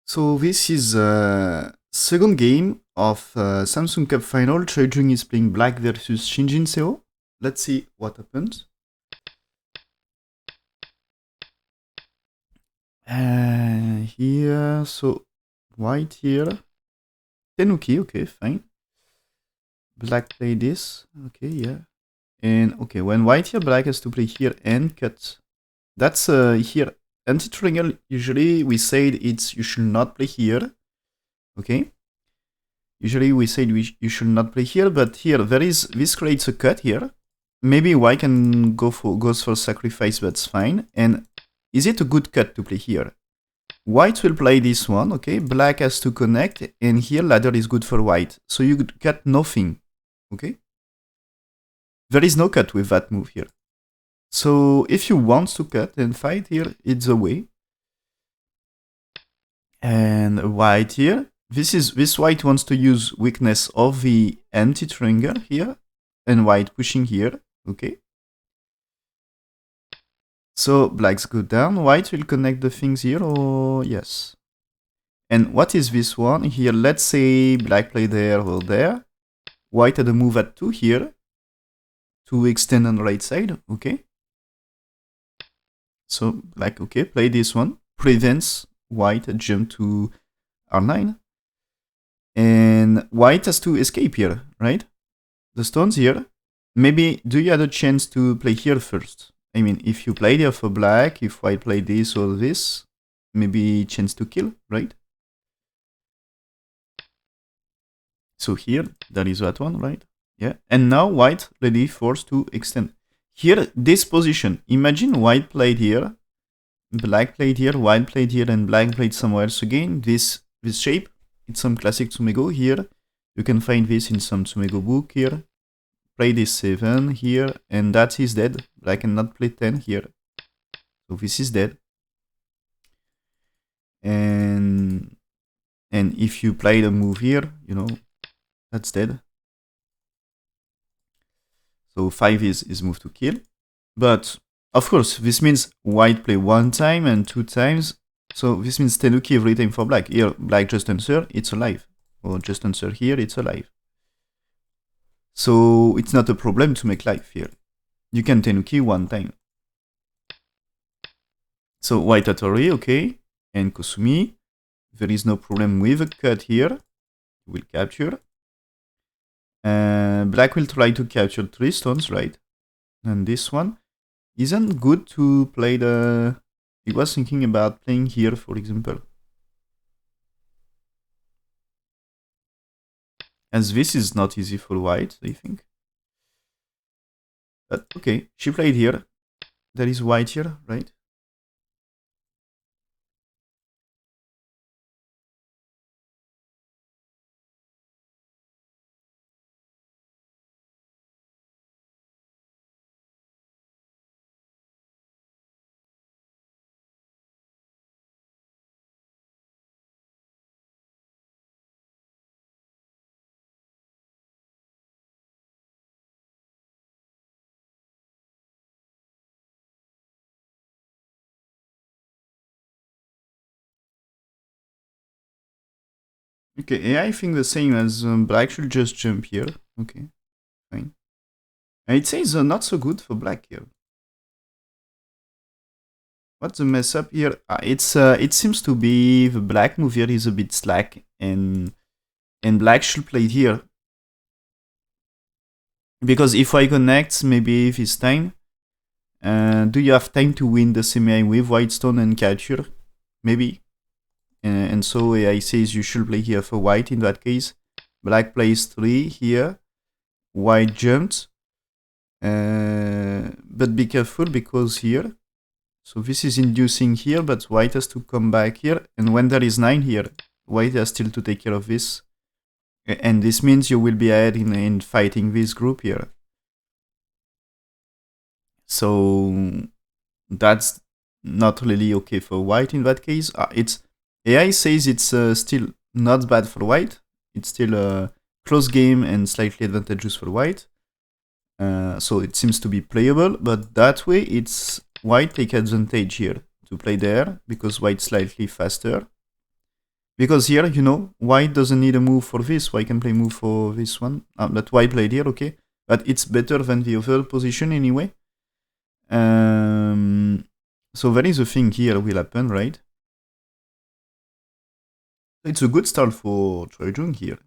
So this is second game of Samsung Cup final. Choi Jung is playing black versus Shin Jinseo. Let's see what happens. Here, so white here. Tenuki, okay, fine. Black play this, okay, yeah. And okay, when white here, black has to play here and cut. That's here. Anti-triangle, usually we said you should not play here. Okay. Usually we said you should not play here, but here this creates a cut here. Maybe white can goes for sacrifice, that's fine. And is it a good cut to play here? White will play this one, okay? Black has to connect, and here ladder is good for white. So you cut nothing, okay? There is no cut with that move here. So if you want to cut and fight here, it's a way. And white here, this white wants to use weakness of the empty triangle here, and white pushing here, okay? So blacks go down, white will connect the things here, or yes. And what is this one here? Let's say black play there or there. White had a move at 2 here to extend on the right side, okay? So black, okay, play this one, prevents white a jump to R9. And white has to escape here, right? The stone's here. Maybe do you have a chance to play here first? I mean, if you play there for black, if white play this or this, maybe chance to kill, right? So here, that is that one, right? Yeah. And now white really forced to extend. Here, this position, imagine white played here, black played here, white played here, and black played somewhere else again. This shape, it's some classic Tsumego here. You can find this in some Tsumego book here. Play this 7 here, and that is dead. Black cannot play 10 here. So this is dead. And if you play the move here, you know, that's dead. So 5 is move to kill. But of course, this means white play 1 time and 2 times. So this means Tenuki every time for black. Here, black just answer, it's alive. Or just answer here, it's alive. So it's not a problem to make life here. You can Tenuki 1 time. So white Hattori, okay, and Kosumi. There is no problem with a cut here. Will capture. Black will try to capture 3 stones, right? And this one isn't good to play the... He was thinking about playing here, for example. As this is not easy for white, I think. But okay, she played here. There is white here, right? Okay, yeah, I think the same as black should just jump here. Okay, fine. And it says not so good for black here. What's the mess up here? It seems to be the black move here is a bit slack, and black should play here. Because if I connect, maybe this time, do you have time to win the semi with white stone and capture? Maybe. And so AI says you should play here for white in that case. Black plays 3 here. White jumped. But be careful because here. So this is inducing here, but white has to come back here. And when there is 9 here, white has still to take care of this. And this means you will be ahead in fighting this group here. So that's not really okay for white in that case. It's AI says it's still not bad for white. It's still a close game and slightly advantageous for white. So it seems to be playable, but that way it's white take advantage here to play there because white's slightly faster. Because here, you know, white doesn't need a move for this. White can play move for this one. But white played here, okay. But it's better than the other position anyway. So there is a thing here will happen, right? It's a good start for Choi Jung here.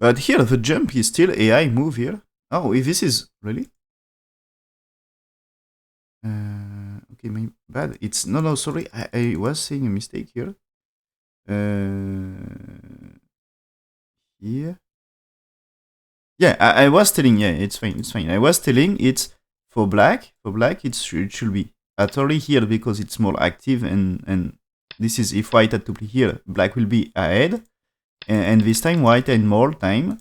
But here, the jump is still AI move here. Oh, if this is... Really? Okay, my bad. It's... No, sorry. I was saying a mistake here. Here. Yeah, I was telling... Yeah, it's fine. I was telling it's for black. For black, it should be Atari here because it's more active and this is if white had to play here. Black will be ahead. And this time white had more time.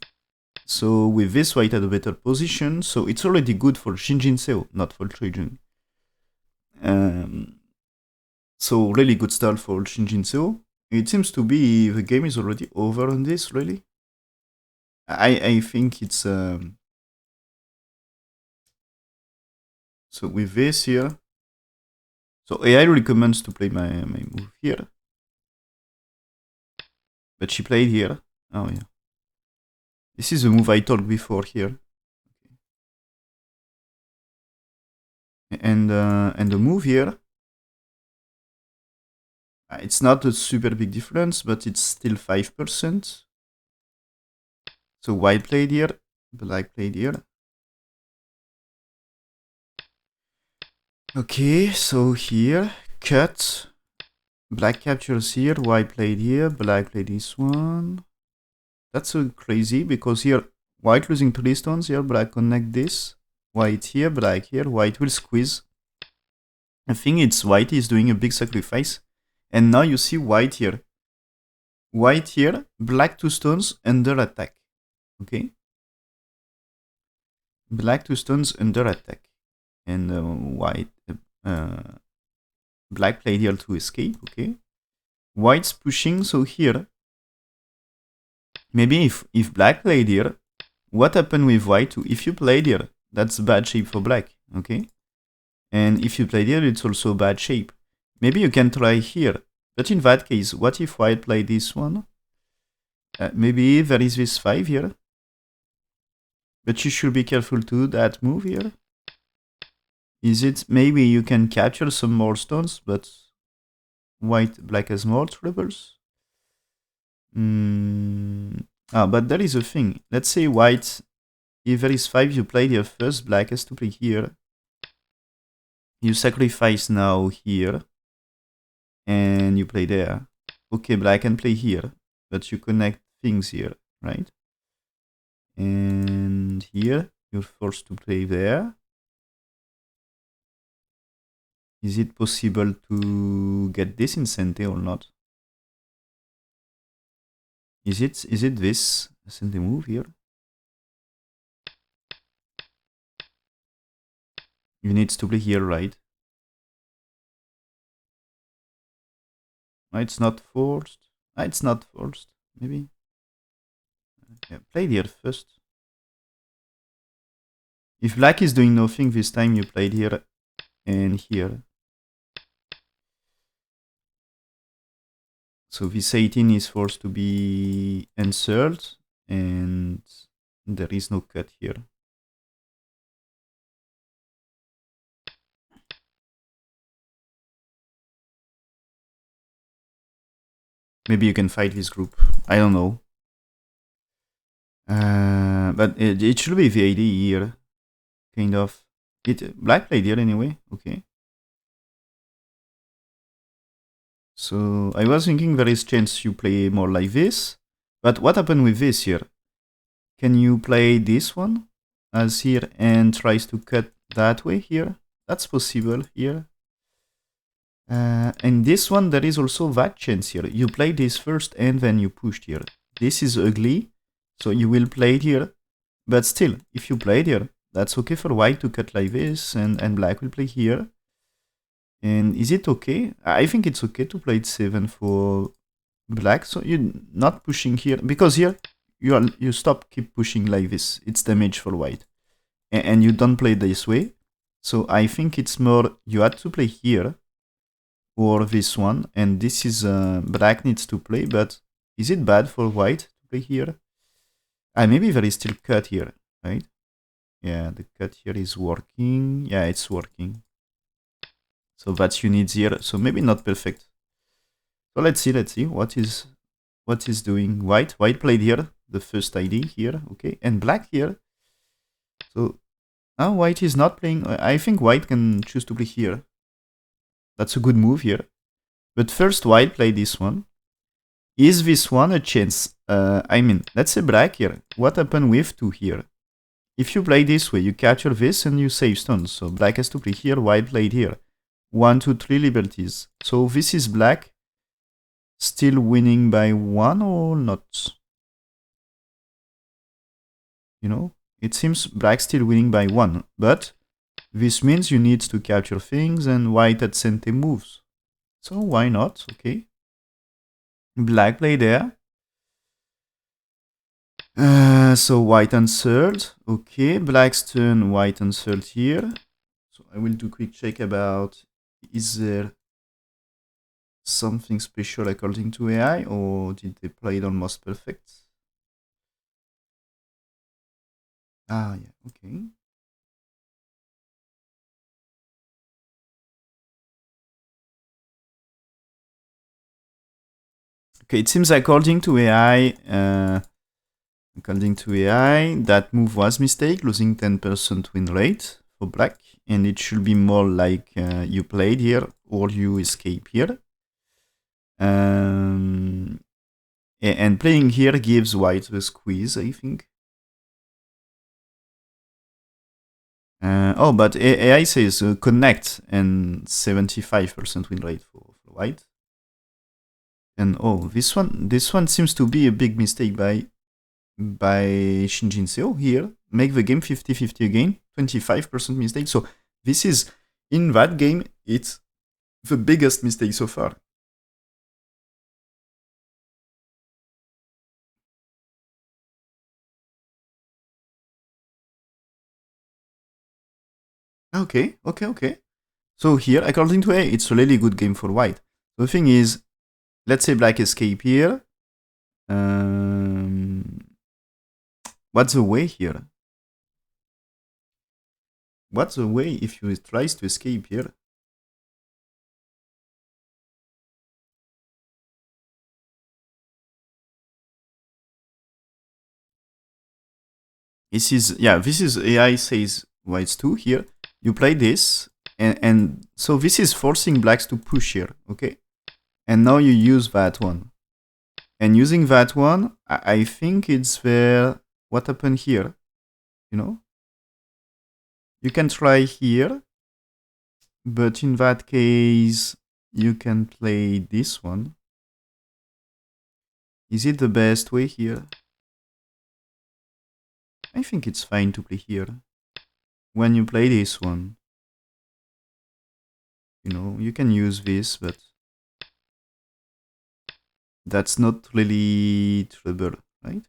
So with this white had a better position. So it's already good for Shin Jinseo, not for Choi Jung. So really good start for Shin Jinseo. It seems to be the game is already over on this, really. I think it's... So with this here... So AI recommends to play my move here. But she played here. Oh yeah. This is the move I told before here. And the move here... It's not a super big difference, but it's still 5%. So white played here, black played here. Okay, so here, cut. Black captures here, white played here, black played this one. That's so crazy, because here, white losing 3 stones here, black connect this. White here, black here, white will squeeze. I think it's white is doing a big sacrifice. And now you see white here. White here, black 2 stones under attack. Okay? Black 2 stones under attack. And white... black played here to escape, okay? White's pushing, so here... Maybe if black played here, what happened with white too? If you played here, that's bad shape for black, okay? And if you played here, it's also bad shape. Maybe you can try here. But in that case, what if white played this one? Maybe there is this 5 here. But you should be careful to that move here. Is it maybe you can capture some more stones, but black has more troubles? But there is a thing. Let's say white, if there is 5, you play here first, black has to play here. You sacrifice now here. And you play there. Okay, black can play here. But you connect things here, right? And here, you're forced to play there. Is it possible to get this in Sente or not? Is it this Sente move here? You need to play here, right? It's not forced. It's not forced. Maybe. Yeah, play here first. If black is doing nothing this time, you played here and here. So this 18 is forced to be answered, and there is no cut here. Maybe you can fight this group. I don't know. But it should be the AD here. Kind of. Black played here anyway. Okay. So I was thinking there is chance you play more like this. But what happened with this here? Can you play this one as here and tries to cut that way here? That's possible here. And this one, there is also that chance here. You play this first and then you pushed here. This is ugly, so you will play it here. But still, if you played here, that's okay for white to cut like this, and black will play here. And is it okay? I think it's okay to play it 7 for black, so you're not pushing here. Because here, you keep pushing like this. It's damage for white. And you don't play this way. So I think it's more, you had to play here. or this one, and this is black needs to play, but is it bad for white to play here? Maybe there is still cut here, right? Yeah, the cut here is working. Yeah, it's working. So that you need here. So maybe not perfect. So let's see what is doing. White played here, the first ID here, okay, and black here. So now white is not playing. I think white can choose to play here. That's a good move here. But first white play this one. Is this one a chance? I mean, let's say black here. What happened with 2 here? If you play this way, you capture this and you save stones. So black has to play here, white played here. 1, 2, 3 liberties. So this is black still winning by 1 or not? You know, it seems black still winning by 1. But this means you need to capture things and white at center moves. So why not? Okay. Black play there. So white answered. Okay, black's turn, white answered here. So I will do a quick check about, is there something special according to AI, or did they play it almost perfect? Ah, yeah, okay. Okay, it seems according to AI, that move was mistake, losing 10% win rate for black, and it should be more like you played here or you escape here. And playing here gives white the squeeze, I think. Oh, but AI says connect and 75% win rate for white. And oh, this one seems to be a big mistake by Shin Jinseo here. Make the game 50-50 again, 25% mistake. So this is, in that game, it's the biggest mistake so far. Okay. So here, according to A, it's a really good game for white. The thing is, let's say black escape here. What's the way here? What's the way if he tries to escape here? This is AI says whites 2 here. You play this, and so this is forcing blacks to push here, okay? And now you use that one. And using that one, I think it's where, what happened here, you know? You can try here, but in that case, you can play this one. Is it the best way here? I think it's fine to play here. When you play this one, you know, you can use this, but that's not really trouble, right?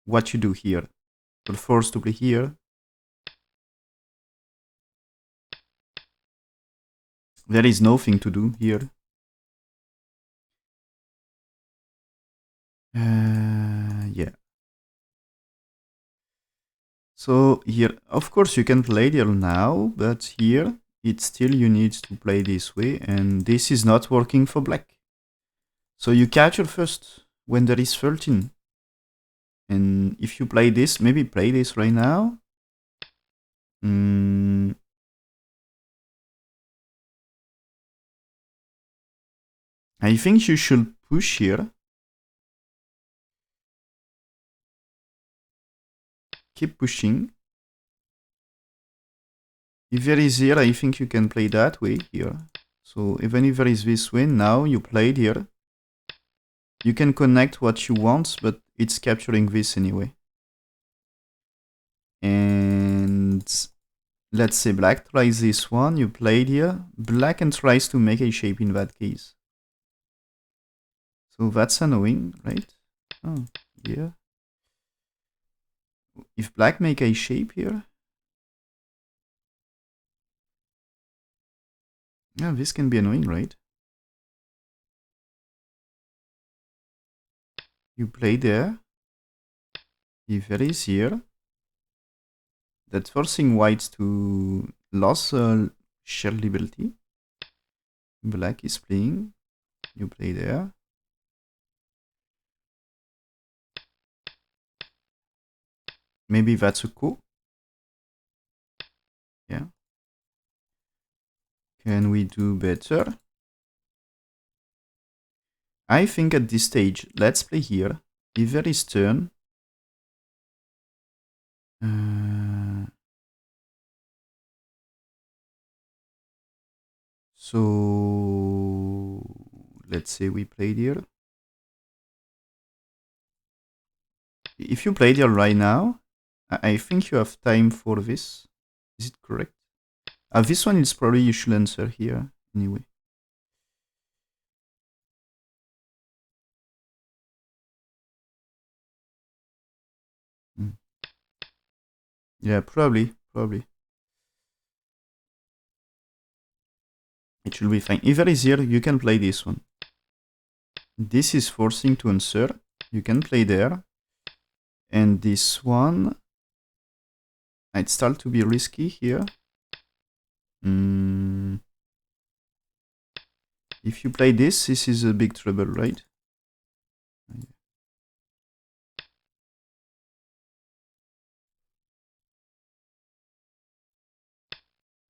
What you do here? You're forced to play here. There is nothing to do here. Yeah. So here, of course, you can play there now, but here, it's still you need to play this way, and this is not working for black. So you capture first when there is 13. And if you play this, maybe play this right now. I think you should push here. Keep pushing. If there is here, I think you can play that way here. So even if there is this way, now you played here. You can connect what you want, but it's capturing this anyway. And let's say black tries this one, you played here. Black and tries to make a shape in that case. So that's annoying, right? Oh, yeah. If black make a shape here, Yeah, this can be annoying, right? You play there. If there is here. That's forcing white to lose share liberty. Black is playing. You play there. Maybe that's a coup. Yeah. Can we do better? I think at this stage, let's play here. If there is turn. So let's say we played here. If you played here right now, I think you have time for this. Is it correct? This one is probably you should answer here anyway. Yeah, probably. It should be fine. If there is here, you can play this one. This is forcing to answer. You can play there. And this one, it starts to be risky here. If you play this is a big trouble, right?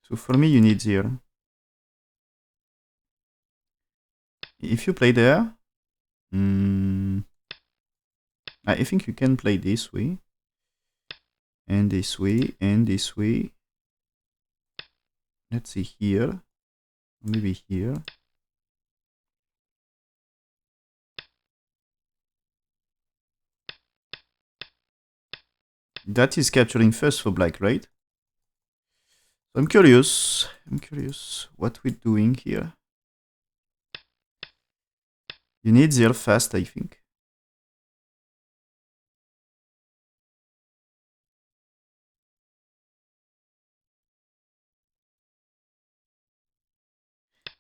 So for me, you need here. If you play there, I think you can play this way. And this way, and this way. Let's see here. Maybe here. That is capturing first for black, right? So I'm curious what we're doing here. You need zero fast, I think.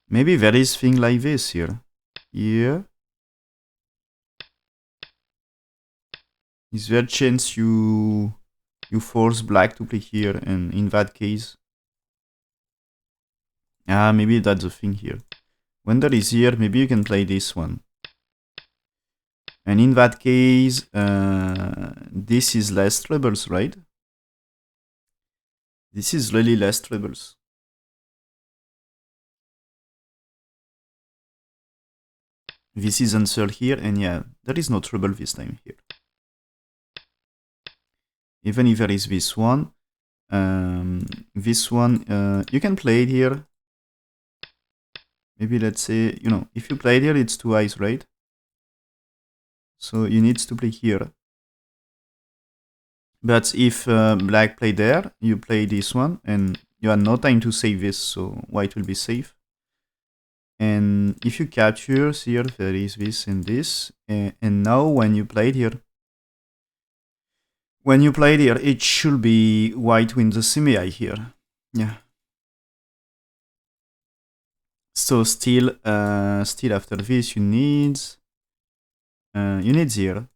Maybe there is thing like this here. Here. Is there a chance you force black to play here, and in that case, maybe that's the thing here. When there is here, maybe you can play this one. And in that case, this is less troubles, right? This is really less troubles. This is answered here, and yeah, there is no trouble this time here. Even if there is this one, you can play it here. Maybe let's say, if you play it here, it's two eyes, right? So you need to play here. But if black play there, you play this one, and you have no time to save this, so white will be safe. And if you capture here, there is this and this, and now when you play it here, it should be white wins the semi here. Yeah. So still after this, you need zero.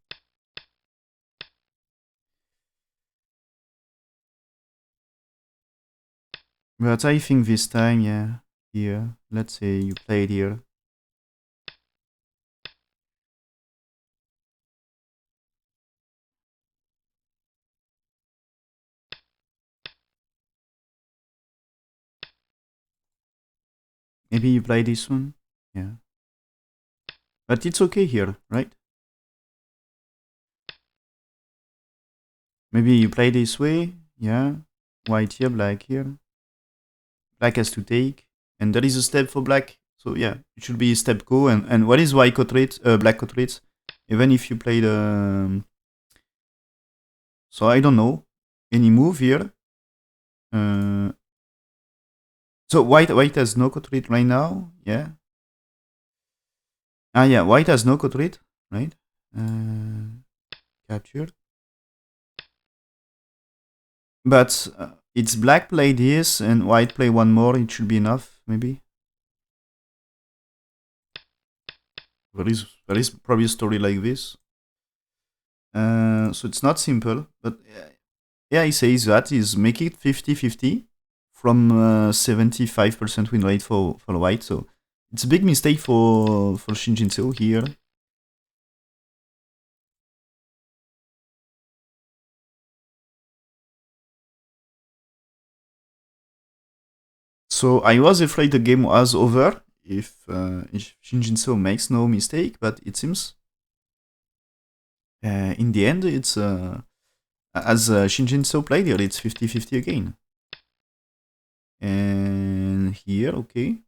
But I think this time, yeah, here, let's say you play it here. Maybe you play this one, yeah. But it's okay here, right? Maybe you play this way, yeah. White here, black here. Black has to take, and there is a step for black. So yeah, it should be step go. And what is white cut rate? Black cut rate? Even if you play the, so I don't know any move here. So white has no cut rate right now. Yeah. Yeah, white has no cut rate, right? Captured. But it's black play this and white play one more. It should be enough, maybe. There is probably a story like this. So it's not simple, but yeah, he says that is make it 50-50 from 75% win rate for white. So it's a big mistake for Shin Jinseo here. So I was afraid the game was over if Shin Jinseo makes no mistake, but it seems in the end it's as Shin Jinseo played here, it's 50-50 again. And here, okay.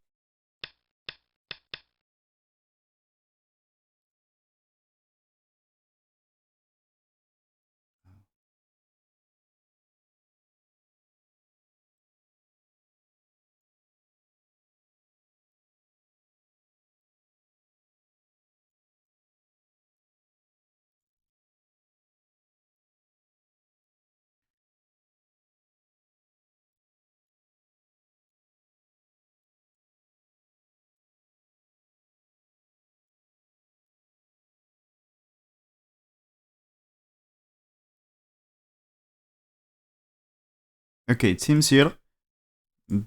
Okay, it seems here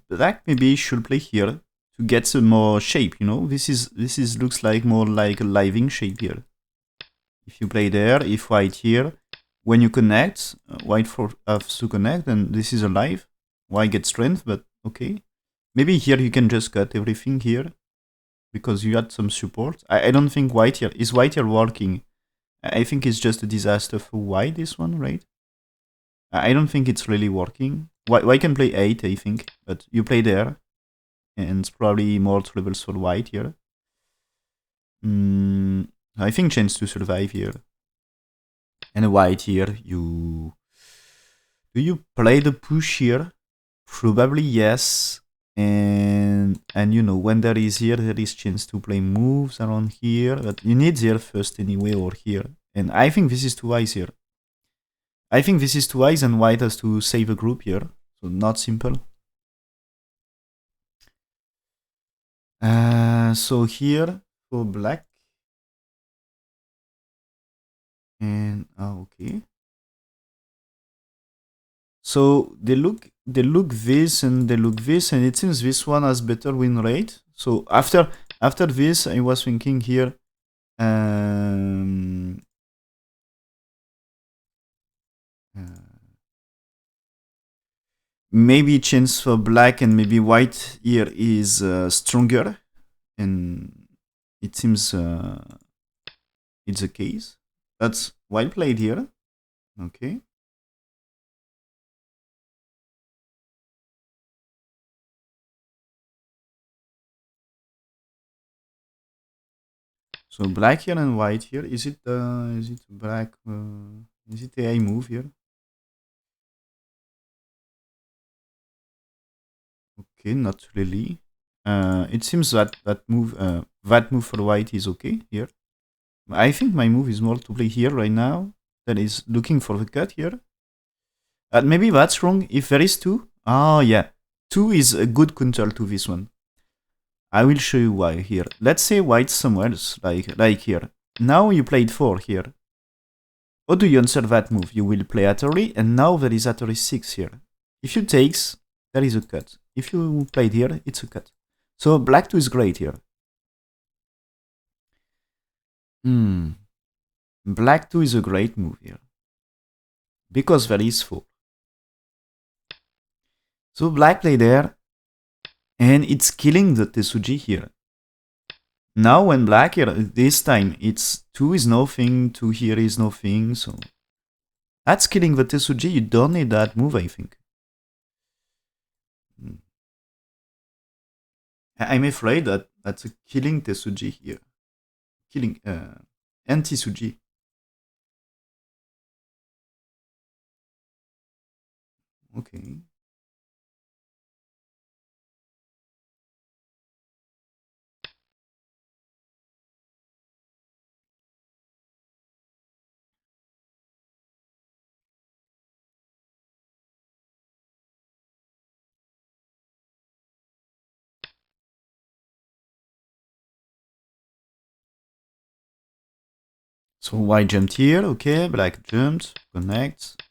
black maybe should play here to get some more shape. You know, this is looks like more like a living shape here. If you play there, if white here, when you connect, white for has to connect, and this is alive. White gets strength, but okay. Maybe here you can just cut everything here because you had some support. I don't think white here is white here working. I think it's just a disaster for white this one, right? I don't think it's really working. White can play 8, I think, but you play there, and it's probably more troubles for white here. I think chance to survive here. And white here, you... Do you play the push here? Probably yes. And you know, when there is chance to play moves around here, but you need there first anyway, or here. And I think this is too wise here. I think this is too wise, and white has to save a group here. So not simple. So here for black. And okay. So they look this and they look this, and it seems this one has better win rate. So after this, I was thinking here. Um, maybe chance for black and maybe white here is stronger, and it seems it's the case. That's well played here. Okay. So black here and white here. Is it black? Is it a move here? Okay, not really. It seems that move for white is okay here. I think my move is more to play here right now. That is looking for the cut here. Maybe that's wrong. If there is two, yeah, two is a good counter to this one. I will show you why here. Let's say white somewhere else, like here. Now you played 4 here. How do you answer that move? You will play Atari, and now there is Atari 6 here. If you takes, there is a cut. If you played here, it's a cut. So black 2 is great here. Black 2 is a great move here. Because there is 4. So black play there, and it's killing the Tesuji here. Now when black here, this time, it's 2 is nothing, 2 here is nothing, so... That's killing the Tesuji, you don't need that move, I think. I'm afraid that that's a killing Tesuji here. Killing, anti-Suji. Okay. So white jumped here, okay, black jumped, connect.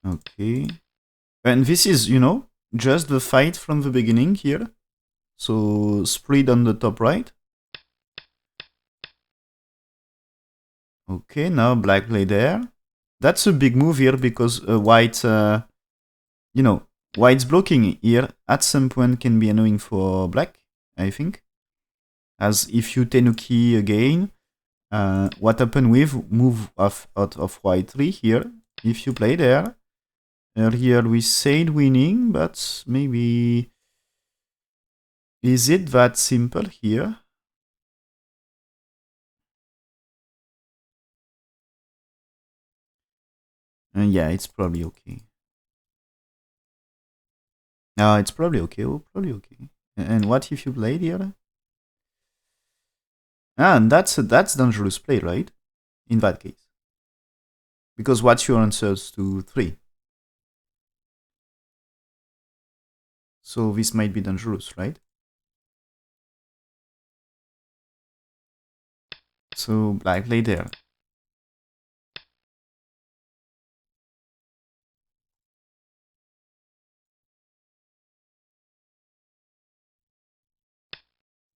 Okay. And this is, you know, just the fight from the beginning here. So split on the top right. Okay, now black play there. That's a big move here because white, you know, white's blocking here at some point can be annoying for black, I think. As if you tenuki again, what happened with move out of white 3 here? If you play there, earlier we said winning, but maybe is it that simple here? Yeah, it's probably okay. It's probably okay. Oh, probably okay. And what if you played here? And that's dangerous play, right? In that case, because what's your answers to 3? So this might be dangerous, right? So black play there.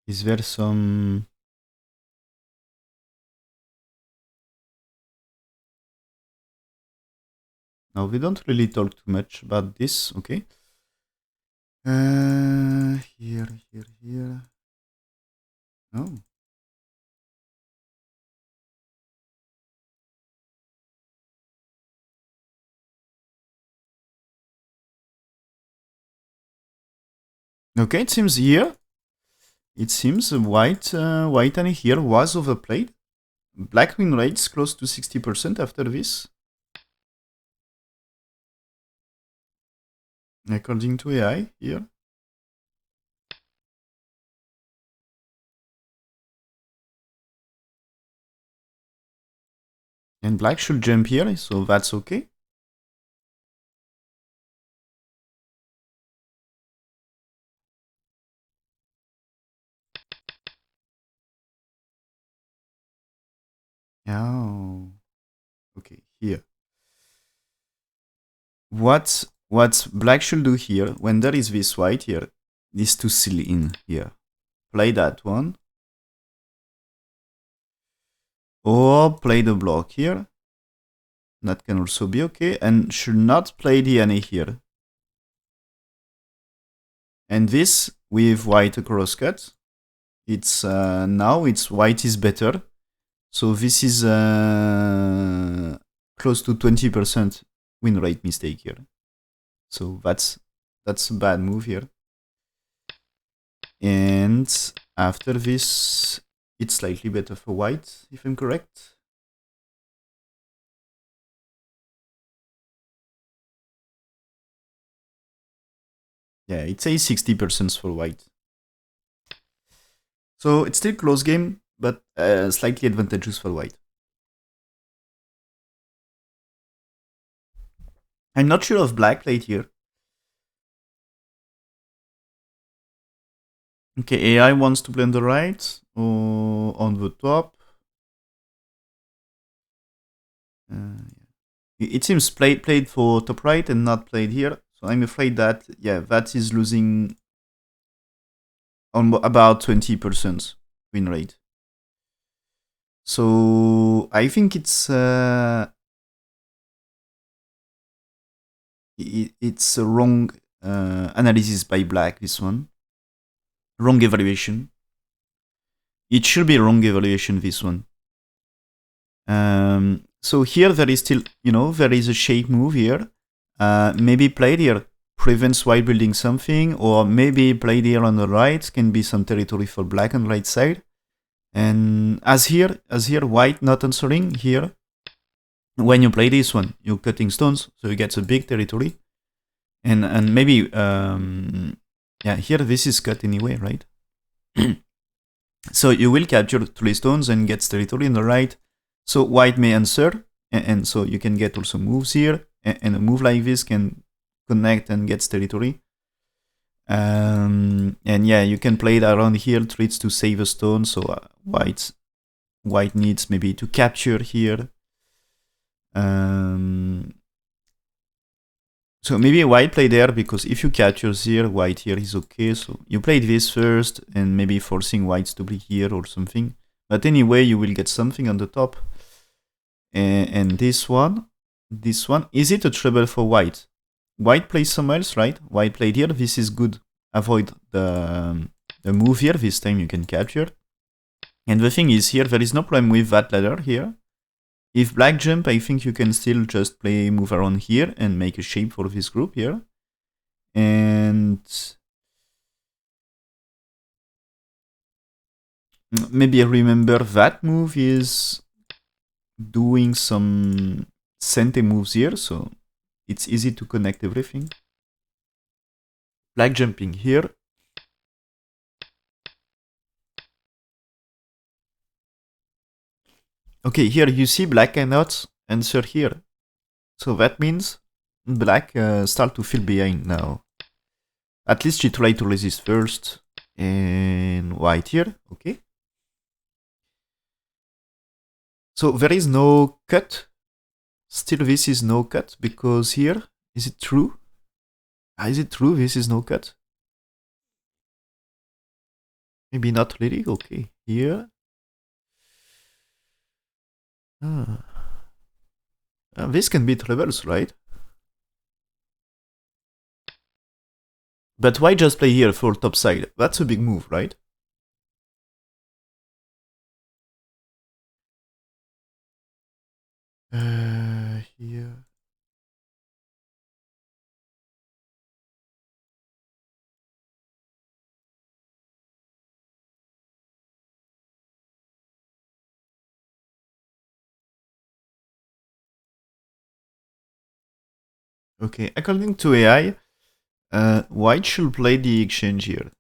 Is there some... No, we don't really talk too much about this, okay? Here. Oh. Okay, it seems here. It seems white and here was overplayed. Black win rates close to 60% after this. According to AI here. And black should jump here, so that's okay. Oh, okay, here. What black should do here, when there is this white here, is to seal in here. Play that one. Or play the block here. That can also be okay. And should not play the NA here. And this with white across cut. It's now it's white is better. So this is close to 20% win rate mistake here. So that's a bad move here. And after this, it's slightly better for white, if I'm correct. Yeah, it says 60% for white. So it's still close game, but slightly advantageous for white. I'm not sure of black played here. Okay, AI wants to play on the right or on the top. It seems played for top right and not played here. So I'm afraid that, yeah, that is losing on about 20% win rate. So I think it's a wrong analysis by black, this one. Wrong evaluation. It should be wrong evaluation, this one. So here there is still, you know, there is a shape move here. Maybe played here prevents white building something, or maybe played here on the right can be some territory for black on the right side. And as here white not answering here, when you play this one, you're cutting stones, so you get a big territory. And maybe, yeah, here this is cut anyway, right? So you will capture 3 stones and get territory on the right. So white may answer, and so you can get also moves here, and a move like this can connect and get territory. And yeah, you can play it around here, treats to save a stone, so white white needs maybe to capture here. So maybe white play there, because if you capture here, white here is okay. So you played this first and maybe forcing whites to play here or something. But anyway, you will get something on the top. And this one, is it a trouble for white? White plays somewhere else, right? White played here, this is good. Avoid the move here, this time you can capture. And the thing is here, there is no problem with that ladder here. If black jump, I think you can still just move around here and make a shape for this group here. And maybe remember that move is doing some sente moves here, so it's easy to connect everything. Black jumping here. Okay, here you see black cannot answer here. So that means black start to feel behind now. At least she tried to resist first. And white here, okay. So there is no cut. Still this is no cut, because here, is it true? Is it true this is no cut? Maybe not really, okay. Here. This can be trebles, right? But why just play here for top side? That's a big move, right? Here. Okay, according to AI, white should play the exchange here.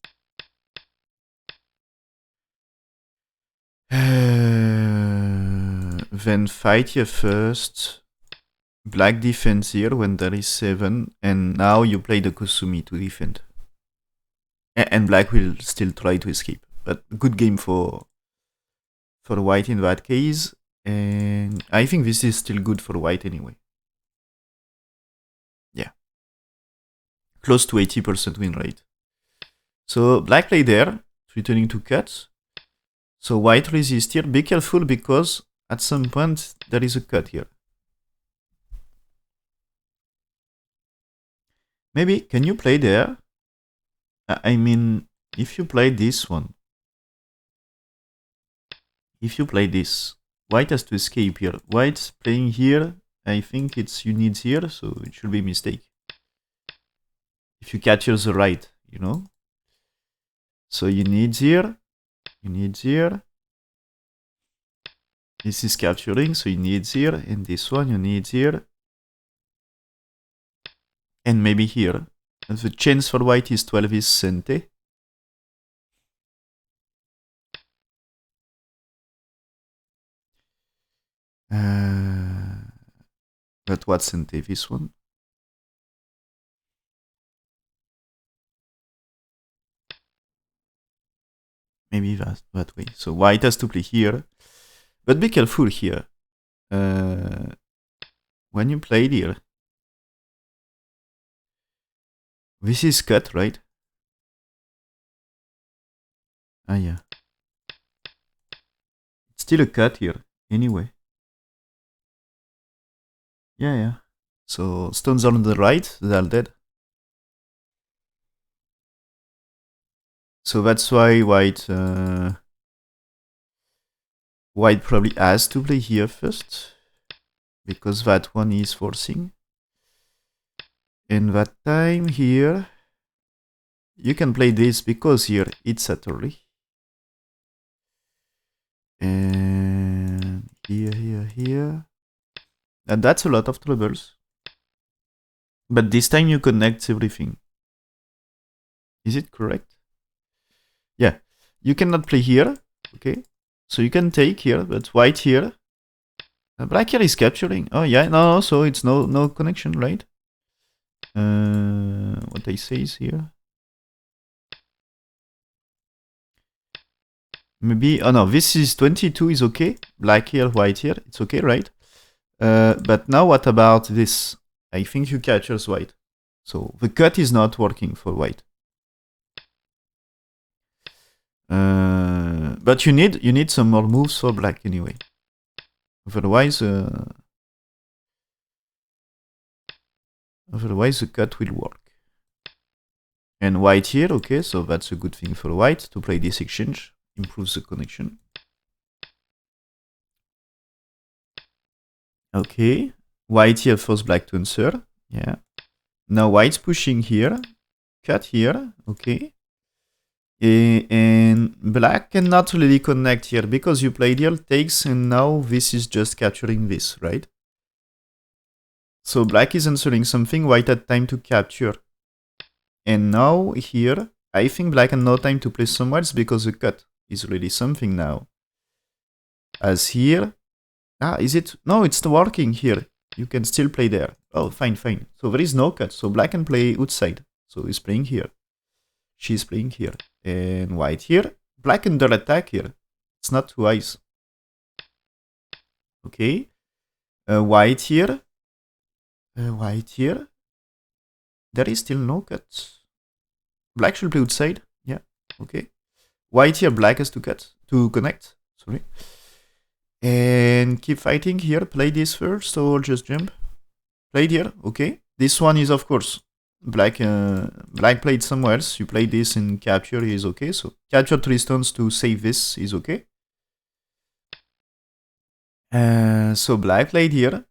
Then fight here first. Black defense here when there is 7. And now you play the Kusumi to defend. And black will still try to escape. But good game for white in that case. And I think this is still good for white anyway. Yeah. Close to 80% win rate. So black play there, returning to cut. So white resist here. Be careful, because at some point there is a cut here. Maybe, can you play there? I mean, if you play this one. If you play this, white has to escape here. White playing here, I think it's you need here, so it should be a mistake. If you capture the right, you know? So you need here. You need here. This is capturing, so you need here. And this one you need here. And maybe here. And the chance for white is 12 is cente. But what's cente, this one? Maybe that way. So white has to play here. But be careful here. When you play here, this is cut, right? Yeah. It's still a cut here, anyway. Yeah. So stones are on the right, they are dead. So that's why white probably has to play here first, because that one is forcing. And that time here, you can play this, because here it's at early. And here. And that's a lot of troubles. But this time you connect everything. Is it correct? Yeah. You cannot play here. Okay. So you can take here, but white here. Black here is capturing. Oh yeah, no, so it's no connection, right? What I say is here. maybe, oh no, this is 22 is okay. Black here, white here, it's okay, right? But now what about this? I think you captures white. So the cut is not working for white. But you need some more moves for black anyway. Otherwise, the cut will work. And white here, okay, so that's a good thing for white to play this exchange. Improves the connection. Okay, white here force black to answer. Yeah. Now white's pushing here. Cut here, okay. And black cannot really connect here because you played here takes and now this is just capturing this, right? So black is answering something, white had time to capture. And now here, I think black had no time to play somewhere else because the cut is really something now. As here, is it? No, it's not working here. You can still play there. Oh, fine. So there is no cut, so black can play outside. So he's playing here. She's playing here. And white here. Black under attack here. It's not too wise. Okay. White here. White here. There is still no cut. Black should play outside. Yeah. Okay. White here. Black has to cut. To connect. Sorry. And keep fighting here. Play this first or just jump. Played here. Okay. This one is of course black. Black played somewhere else. You play this and capture is okay. So capture 3 stones to save this is okay. So black played here.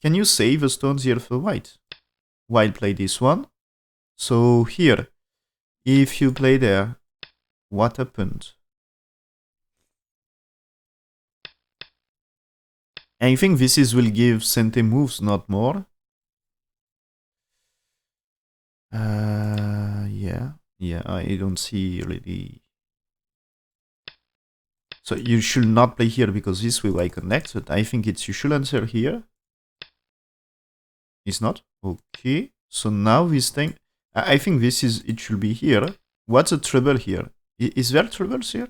Can you save the stones here for white? White played this one. So here, if you play there, what happened? I think this is will give Sente moves, not more. Yeah, I don't see really. So you should not play here because this way I connect, but I think it's you should answer here. It's not? Okay. So now this thing, I think this is, it should be here. What's the trouble here? Is there troubles here?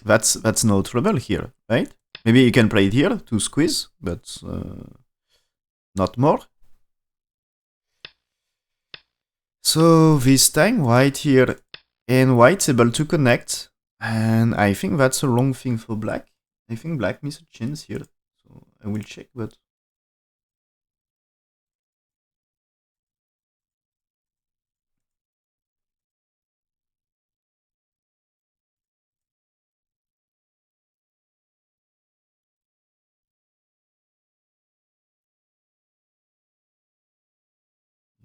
That's no trouble here, right? Maybe you can play it here to squeeze, but not more. So this time white here and white's able to connect, and I think that's a wrong thing for black. I think black missed a chance here, so I will check, but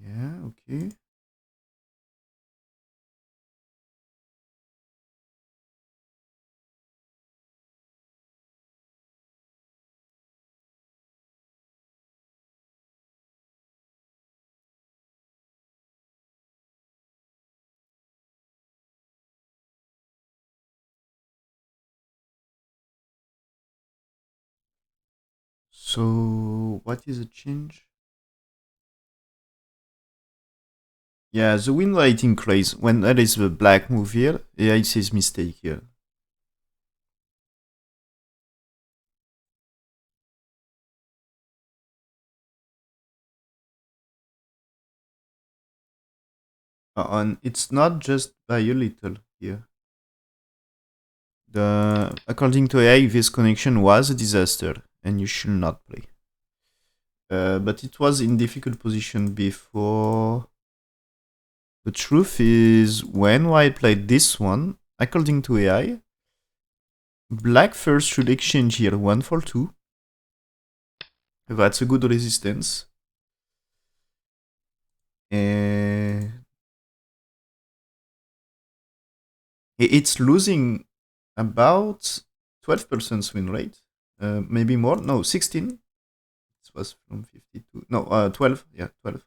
yeah, okay. So what is the change? Yeah, the win rate increase when there is the black move here. Yeah, it says mistake here. And it's not just by a little here. According to AI, this connection was a disaster, and you should not play. But it was in difficult position before. The truth is, when white played this one, according to AI, black first should exchange here 1 for 2. That's a good resistance. It's losing about 12% win rate. Maybe more. No, 16. This was from 52. No, 12. Yeah, 12.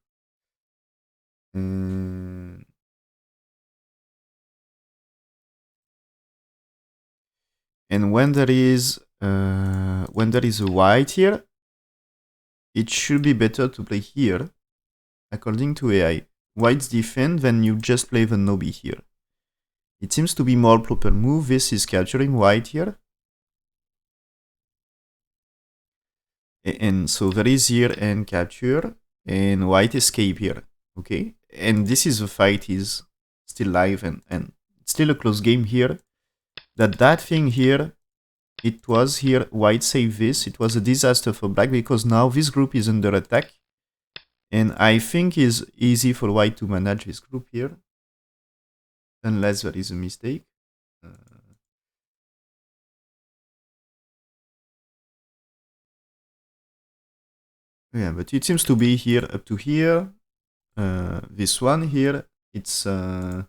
And when there is when there is a white here, it should be better to play here, according to AI. White's defend, then you just play the Nobi here. It seems to be more proper move. This is capturing white here. And so there is here and capture, and white escape here, okay? And this is the fight is still live, and it's still a close game here. That thing here, it was here, white saved this. It was a disaster for black because now this group is under attack. And I think it's easy for white to manage this group here. Unless there is a mistake. Yeah, but it seems to be here up to here. This one here, it's and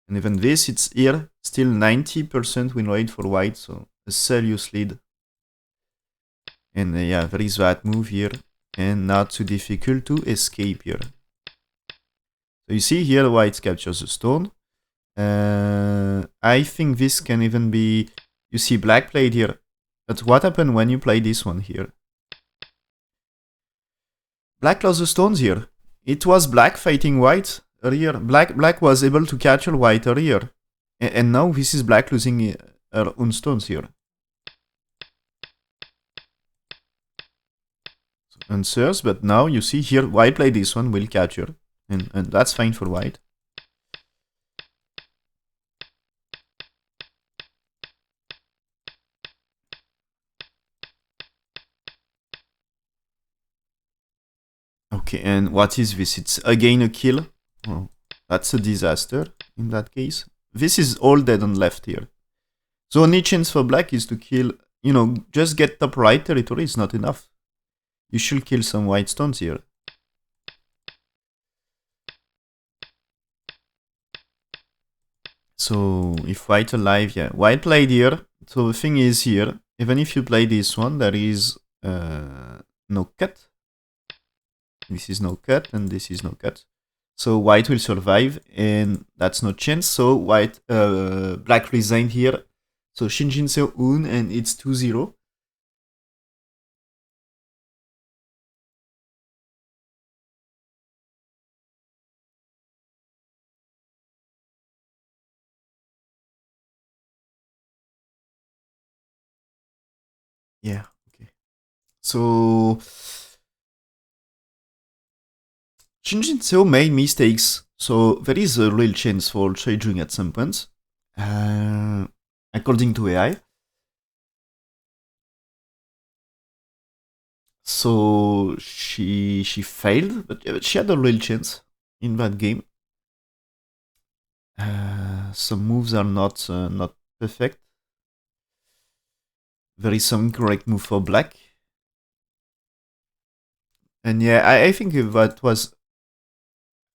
even this, it's here. Still 90% win rate for white, so a serious lead. And yeah, there is that move here, and not too difficult to escape here. So you see here, white captures the stone. I think this can even be. You see, black played here. But what happened when you play this one here? Black lost the stones here. It was black fighting white earlier. Black was able to capture white earlier. And now this is black losing her own stones here. So answers, but now you see here, white played this one, will capture. And that's fine for white. Okay, and what is this? It's again a kill. Oh, that's a disaster in that case. This is all dead on left here. So only chance for black is to kill, you know, just get top right territory is not enough. You should kill some white stones here. So if white alive, yeah, white played here. So the thing is here, even if you play this one, there is no cut. This is no cut, and this is no cut. So white will survive, and that's no chance. So white, black resigned here. So Shin Jinseo Un, and it's 2-0. Yeah, okay. So Shin Jinseo made mistakes, so there is a real chance for Choi Jung at some point, according to AI. So she failed, but she had a real chance in that game. Some moves are not perfect. There is some incorrect move for black. And yeah, I think that was.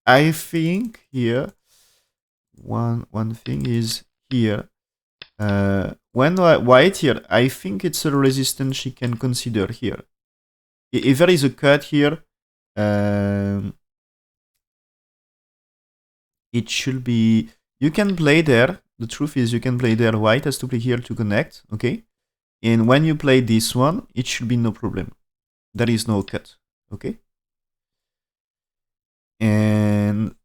I think here one thing is here. When white here, I think it's a resistance she can consider here. If there is a cut here, it should be. You can play there. The truth is, you can play there. White has to play here to connect. Okay. And when you play this one, it should be no problem. There is no cut. Okay. And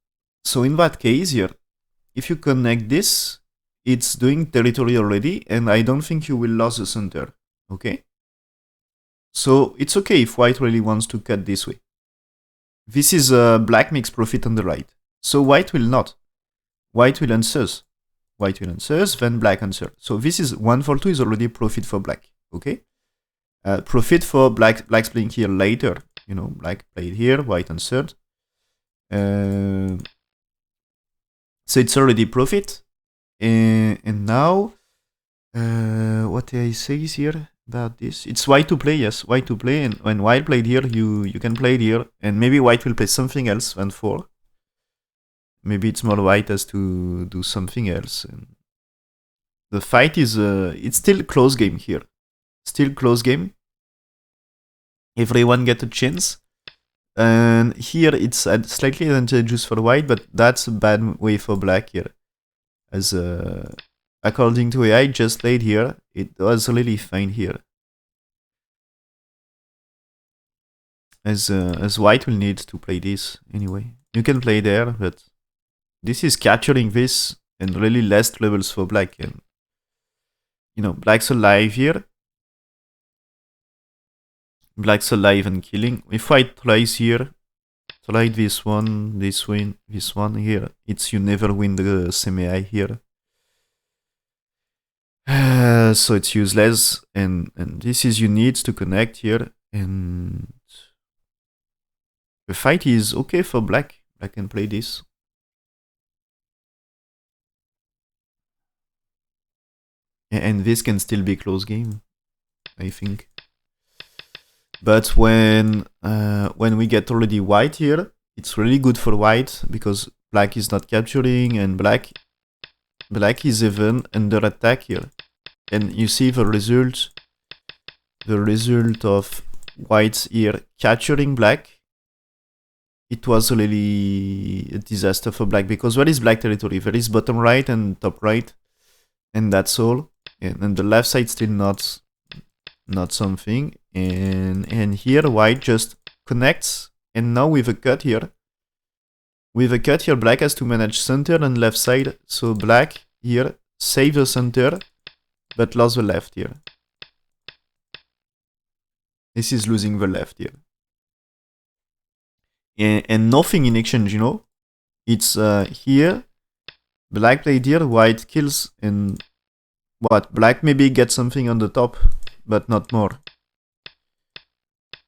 so in that case here, if you connect this, it's doing territory already, and I don't think you will lose the center. Okay. So it's okay if white really wants to cut this way. This is black makes profit on the right. So white will not. White will answers. White will answers, then black answer. So this is 1-4-2 is already profit for black. Okay. Profit for black's playing here later. You know, black played here, white answered. So it's already profit. And now, what I say is here about this? It's white to play, yes, white to play. And when white played here, you can play it here. And maybe white will play something else than 4. Maybe it's more white has to do something else. And the fight is, it's still close game here. Still close game. Everyone get a chance. And here it's slightly advantageous for white, but that's a bad way for black here. As according to AI, just played here, it was really fine here. as white will need to play this anyway. You can play there, but this is capturing this and really less troubles for black. And you know, black's alive here. Black's alive and killing. If white tries here, try this one here. It's you never win the semi here. So it's useless, and this is you need to connect here, and the fight is okay for black. Black can play this. And this can still be close game, I think. But when we get already white here, it's really good for white because black is not capturing, and black is even under attack here. And you see the result of white here capturing black. It was really a disaster for black because where is black territory? There is bottom right and top right, and that's all. And the left side still not something. And here white just connects, and now with a cut here, black has to manage center and left side. So black here save the center, but lost the left here. This is losing the left here. And nothing in exchange, you know. It's here, black played here, white kills, and what? Black maybe gets something on the top, but not more.